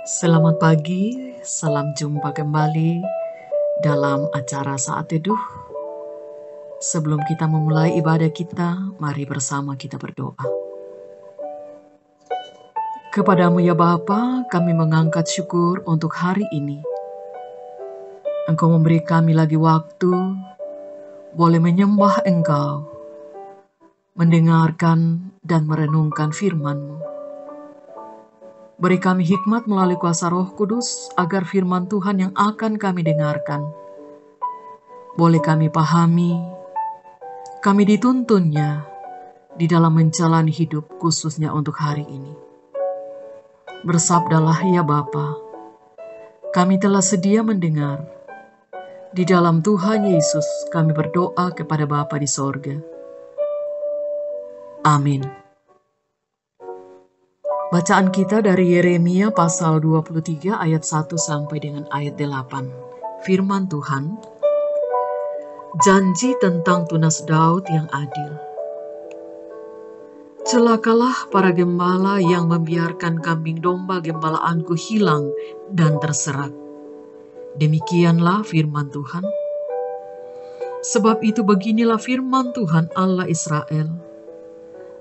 Selamat pagi, salam jumpa kembali dalam acara Saat Teduh. Sebelum kita memulai ibadah kita, mari bersama kita berdoa. Kepadamu ya Bapa, kami mengangkat syukur untuk hari ini. Engkau memberi kami lagi waktu, boleh menyembah Engkau, mendengarkan dan merenungkan firman-Mu. Beri kami hikmat melalui kuasa Roh Kudus, agar firman Tuhan yang akan kami dengarkan boleh kami pahami, kami dituntunnya di dalam menjalani hidup khususnya untuk hari ini. Bersabdalah ya Bapa, kami telah sedia mendengar. Di dalam Tuhan Yesus kami berdoa kepada Bapa di sorga. Amin. Bacaan kita dari Yeremia pasal 23 ayat 1 sampai dengan ayat 8. Firman Tuhan, janji tentang tunas Daud yang adil. Celakalah para gembala yang membiarkan kambing domba gembalaanku hilang dan terserak. Demikianlah firman Tuhan. Sebab itu beginilah firman Tuhan Allah Israel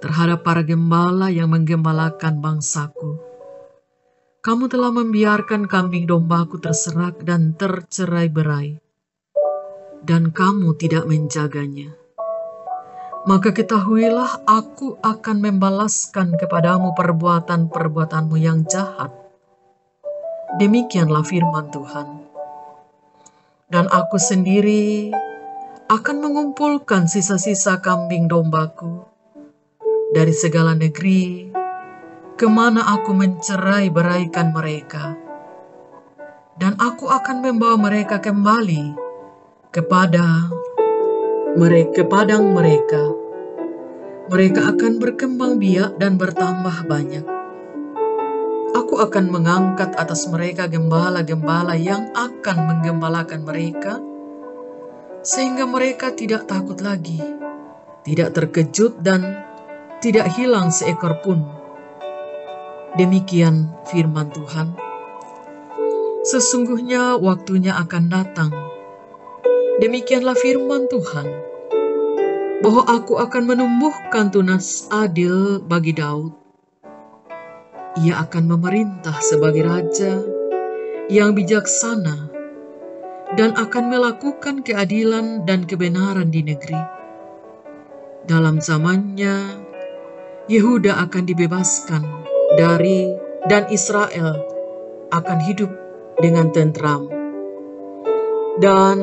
terhadap para gembala yang menggembalakan bangsaku. Kamu telah membiarkan kambing dombaku terserak dan tercerai-berai, dan kamu tidak menjaganya. Maka ketahuilah aku akan membalaskan kepadamu perbuatan-perbuatanmu yang jahat. Demikianlah firman Tuhan. Dan aku sendiri akan mengumpulkan sisa-sisa kambing dombaku dari segala negeri, kemana aku mencerai-beraikan mereka. Dan aku akan membawa mereka kembali kepada padang mereka. Mereka akan berkembang biak dan bertambah banyak. Aku akan mengangkat atas mereka gembala-gembala yang akan menggembalakan mereka, sehingga mereka tidak takut lagi, tidak terkejut dan tidak hilang seekor pun. Demikian firman Tuhan. Sesungguhnya waktunya akan datang. Demikianlah firman Tuhan, bahwa aku akan menumbuhkan tunas adil bagi Daud. Ia akan memerintah sebagai raja yang bijaksana dan akan melakukan keadilan dan kebenaran di negeri. Dalam zamannya, Yehuda akan dibebaskan dan Israel akan hidup dengan tentram. Dan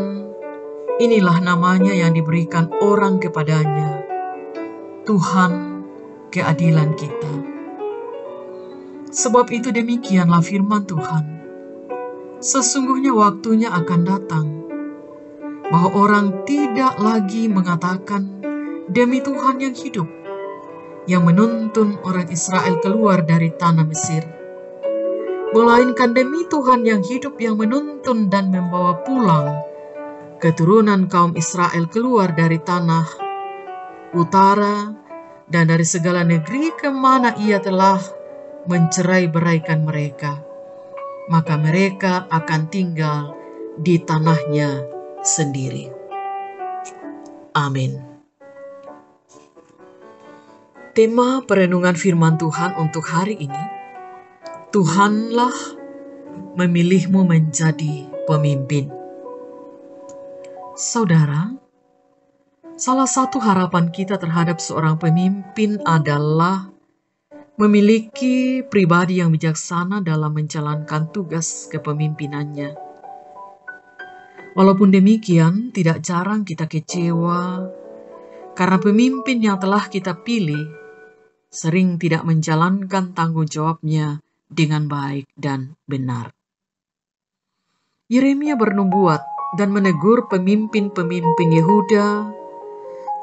inilah namanya yang diberikan orang kepadanya, Tuhan keadilan kita. Sebab itu demikianlah firman Tuhan. Sesungguhnya waktunya akan datang, bahwa orang tidak lagi mengatakan, demi Tuhan yang hidup, yang menuntun orang Israel keluar dari tanah Mesir, melainkan demi Tuhan yang hidup yang menuntun dan membawa pulang keturunan kaum Israel keluar dari tanah utara dan dari segala negeri kemana ia telah mencerai-beraikan mereka. Maka mereka akan tinggal di tanahnya sendiri. Amin. Tema perenungan firman Tuhan untuk hari ini, Tuhanlah memilihmu menjadi pemimpin. Saudara, salah satu harapan kita terhadap seorang pemimpin adalah memiliki pribadi yang bijaksana dalam menjalankan tugas kepemimpinannya. Walaupun demikian, tidak jarang kita kecewa karena pemimpin yang telah kita pilih sering tidak menjalankan tanggung jawabnya dengan baik dan benar. Yeremia bernubuat dan menegur pemimpin-pemimpin Yehuda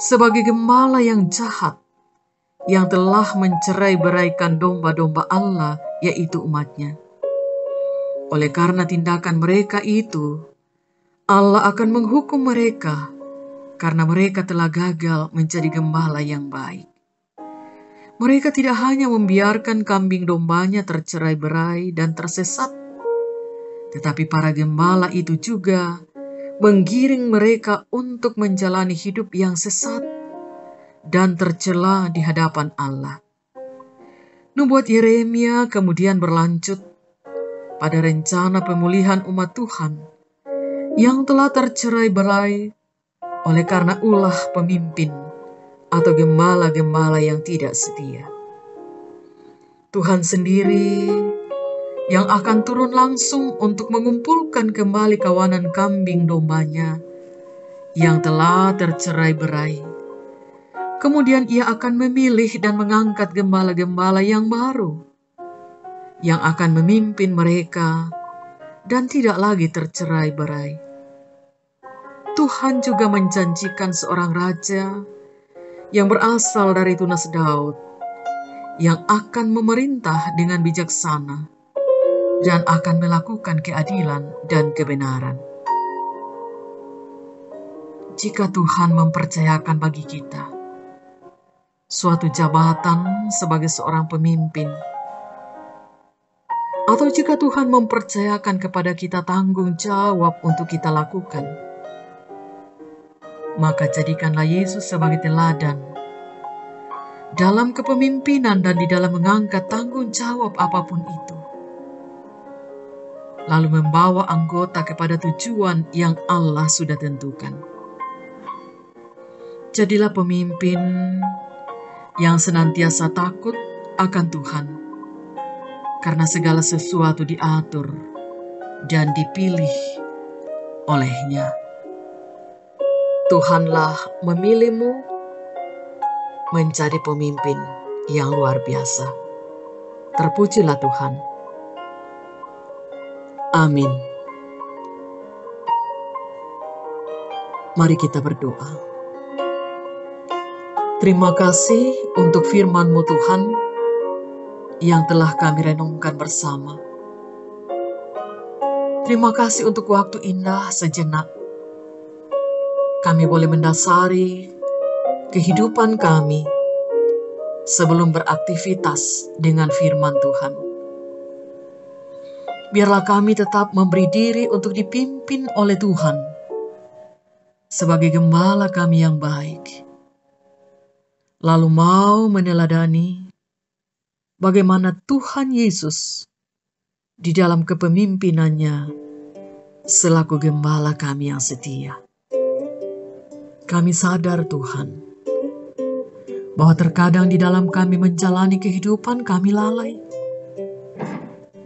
sebagai gembala yang jahat yang telah mencerai-beraikan domba-domba Allah, yaitu umatnya. Oleh karena tindakan mereka itu, Allah akan menghukum mereka karena mereka telah gagal menjadi gembala yang baik. Mereka tidak hanya membiarkan kambing dombanya tercerai-berai dan tersesat, tetapi para gembala itu juga menggiring mereka untuk menjalani hidup yang sesat dan tercela di hadapan Allah. Nubuat Yeremia kemudian berlanjut pada rencana pemulihan umat Tuhan yang telah tercerai-berai oleh karena ulah pemimpin atau gembala-gembala yang tidak setia. Tuhan sendiri yang akan turun langsung untuk mengumpulkan kembali kawanan kambing dombanya yang telah tercerai-berai. Kemudian ia akan memilih dan mengangkat gembala-gembala yang baru, yang akan memimpin mereka dan tidak lagi tercerai-berai. Tuhan juga menjanjikan seorang raja yang berasal dari tunas Daud, yang akan memerintah dengan bijaksana dan akan melakukan keadilan dan kebenaran. Jika Tuhan mempercayakan bagi kita suatu jabatan sebagai seorang pemimpin, atau jika Tuhan mempercayakan kepada kita tanggung jawab untuk kita lakukan, maka jadikanlah Yesus sebagai teladan dalam kepemimpinan dan di dalam mengangkat tanggung jawab apapun itu, lalu membawa anggota kepada tujuan yang Allah sudah tentukan. Jadilah pemimpin yang senantiasa takut akan Tuhan, karena segala sesuatu diatur dan dipilih oleh-Nya. Tuhanlah memilihmu menjadi pemimpin yang luar biasa. Terpujilah Tuhan. Amin. Mari kita berdoa. Terima kasih untuk firman-Mu Tuhan yang telah kami renungkan bersama. Terima kasih untuk waktu indah sejenak kami boleh mendasari kehidupan kami sebelum beraktivitas dengan firman Tuhan. Biarlah kami tetap memberi diri untuk dipimpin oleh Tuhan sebagai gembala kami yang baik, lalu mau meneladani bagaimana Tuhan Yesus di dalam kepemimpinannya selaku gembala kami yang setia. Kami sadar Tuhan, bahwa terkadang di dalam kami menjalani kehidupan kami lalai.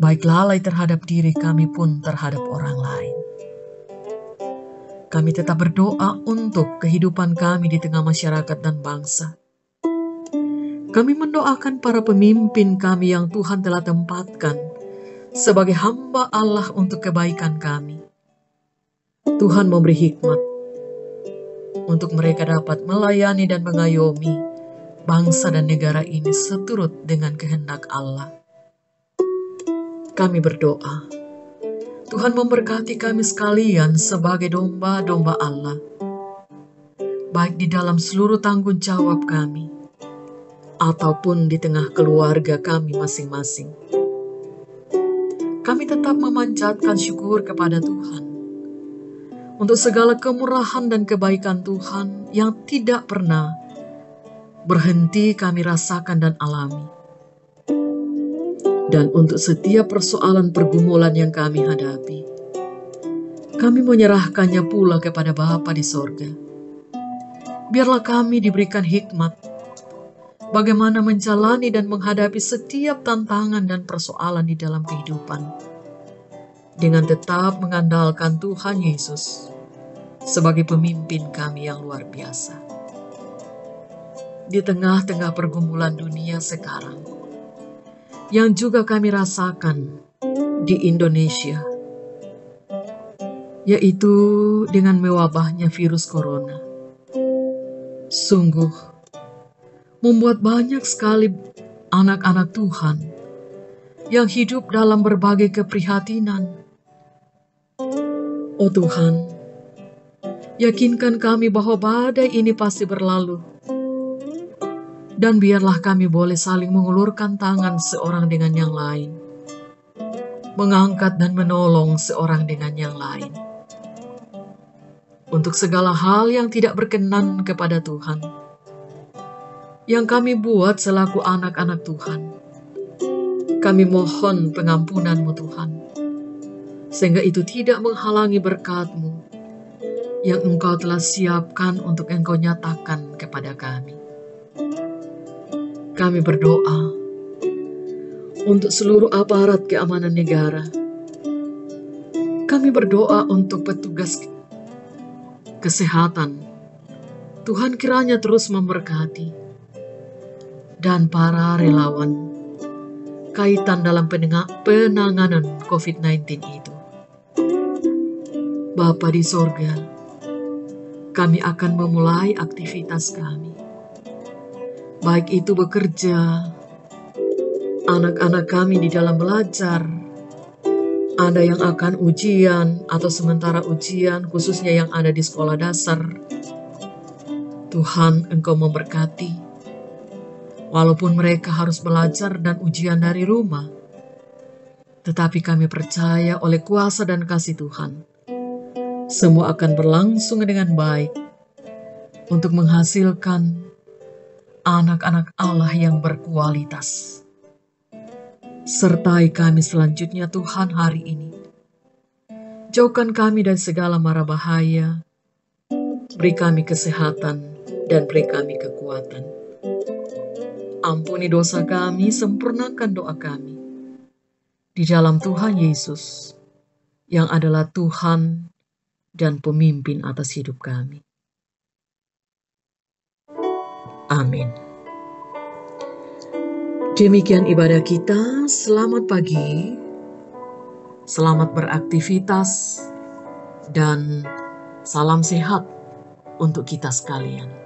Baik lalai terhadap diri kami pun terhadap orang lain. Kami tetap berdoa untuk kehidupan kami di tengah masyarakat dan bangsa. Kami mendoakan para pemimpin kami yang Tuhan telah tempatkan sebagai hamba Allah untuk kebaikan kami. Tuhan memberi hikmat untuk mereka dapat melayani dan mengayomi bangsa dan negara ini seturut dengan kehendak Allah. Kami berdoa, Tuhan memberkati kami sekalian sebagai domba-domba Allah, baik di dalam seluruh tanggung jawab kami, ataupun di tengah keluarga kami masing-masing. Kami tetap memanjatkan syukur kepada Tuhan untuk segala kemurahan dan kebaikan Tuhan yang tidak pernah berhenti kami rasakan dan alami. Dan untuk setiap persoalan pergumulan yang kami hadapi, kami menyerahkannya pula kepada Bapa di sorga. Biarlah kami diberikan hikmat bagaimana menjalani dan menghadapi setiap tantangan dan persoalan di dalam kehidupan, dengan tetap mengandalkan Tuhan Yesus sebagai pemimpin kami yang luar biasa. Di tengah-tengah pergumulan dunia sekarang, yang juga kami rasakan di Indonesia, yaitu dengan mewabahnya virus corona, sungguh membuat banyak sekali anak-anak Tuhan yang hidup dalam berbagai keprihatinan. Oh Tuhan, yakinkan kami bahwa badai ini pasti berlalu, Dan biarlah kami boleh saling mengulurkan tangan seorang dengan yang lain, mengangkat dan menolong seorang dengan yang lain. Untuk segala hal yang tidak berkenan kepada Tuhan, yang kami buat selaku anak-anak Tuhan, kami mohon pengampunan-Mu Tuhan, sehingga itu tidak menghalangi berkat-Mu yang Engkau telah siapkan untuk Engkau nyatakan kepada kami. Kami berdoa untuk seluruh aparat keamanan negara. Kami berdoa untuk petugas kesehatan. Tuhan kiranya terus memberkati. Dan para relawan kaitan dalam penanganan COVID-19 itu. Bapa di sorga, kami akan memulai aktivitas kami. Baik itu bekerja, anak-anak kami di dalam belajar, ada yang akan ujian atau sementara ujian, khususnya yang ada di sekolah dasar. Tuhan, Engkau memberkati. Walaupun mereka harus belajar dan ujian dari rumah, tetapi kami percaya oleh kuasa dan kasih Tuhan, semua akan berlangsung dengan baik untuk menghasilkan anak-anak Allah yang berkualitas. Sertai kami selanjutnya Tuhan hari ini. Jauhkan kami dari segala mara bahaya. Beri kami kesehatan dan beri kami kekuatan. Ampuni dosa kami, sempurnakan doa kami. Di dalam Tuhan Yesus, yang adalah Tuhan dan pemimpin atas hidup kami. Amin. Demikian ibadah kita. Selamat pagi, selamat beraktivitas, dan salam sehat untuk kita sekalian.